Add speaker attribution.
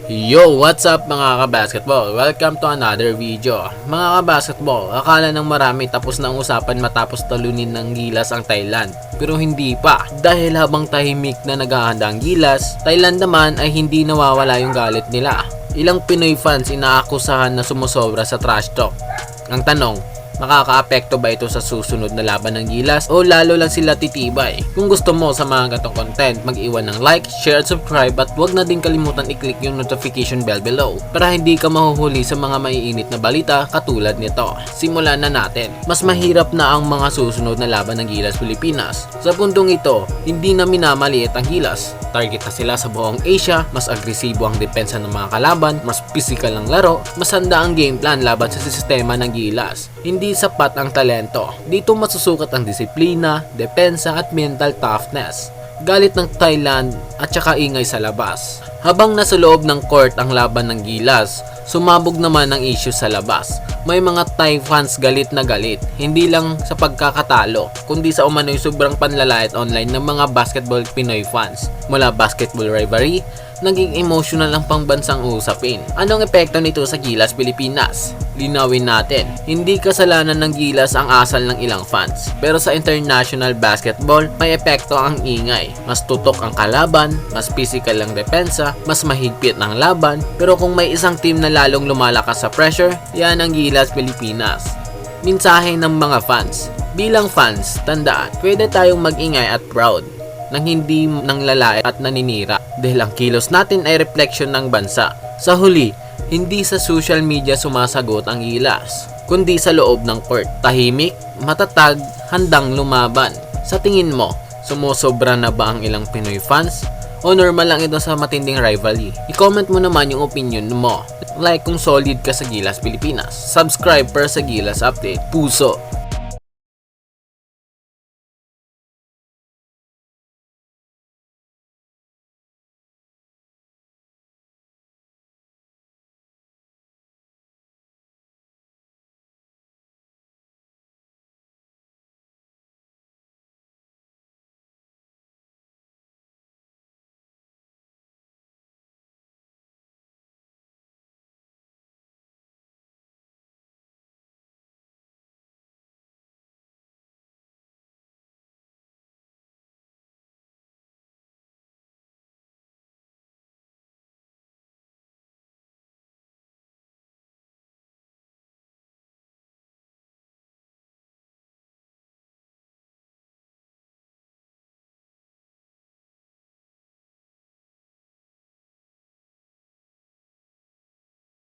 Speaker 1: Yo, what's up mga kabasketball? Welcome to another video. Mga kabasketball, akala ng marami tapos na ang usapan matapos talunin ng Gilas ang Thailand. Pero hindi pa. Dahil habang tahimik na naghahanda ang Gilas, Thailand naman ay hindi nawawala yung galit nila. Ilang Pinoy fans inaakusahan na sumusobra sa trash talk. Ang tanong, makakaapekto ba ito sa susunod na laban ng Gilas o lalo lang sila titibay? Kung gusto mo sa mga gatong content, mag-iwan ng like, share at subscribe at huwag na din kalimutan i-click yung notification bell below para hindi ka mahuhuli sa mga maiinit na balita katulad nito. Simulan na natin. Mas mahirap na ang mga susunod na laban ng Gilas Pilipinas. Sa puntong ito, hindi na minamaliit ang Gilas. Target na sila sa buong Asia, mas agresibo ang depensa ng mga kalaban, mas physical ang laro, mas handa ang game plan laban sa sistema ng Gilas. Hindi sapat ang talento. Dito masusukat ang disiplina, depensa at mental toughness. Galit ng Thailand at saka ingay sa labas. Habang nasa loob ng court ang laban ng Gilas, sumabog naman ang issue sa labas. May mga Thai fans galit na galit, hindi lang sa pagkakatalo, kundi sa umano'y sobrang panlalait online ng mga basketball Pinoy fans. Mula basketball rivalry, naging emotional ang pangbansang usapin. Anong epekto nito sa Gilas Pilipinas? Linawin natin, hindi kasalanan ng Gilas ang asal ng ilang fans. Pero sa international basketball, may epekto ang ingay. Mas tutok ang kalaban, mas physical ang depensa, mas mahigpit ang laban. Pero kung may isang team na lalong lumalakas sa pressure, yan ang Gilas Pilipinas. Mensahe ng mga fans. Bilang fans, tandaan, pwede tayong mag-ingay at proud nang hindi nang lalait at naninira dahil ang kilos natin ay reflection ng bansa. Sa huli, hindi sa social media sumasagot ang Gilas, kundi sa loob ng court. Tahimik, matatag, handang lumaban. Sa tingin mo, sumusobra na ba ang ilang Pinoy fans? O normal lang ito sa matinding rivalry? I-comment mo naman yung opinion mo. Like kung solid ka sa Gilas Pilipinas. Subscribe para sa Gilas update. Puso!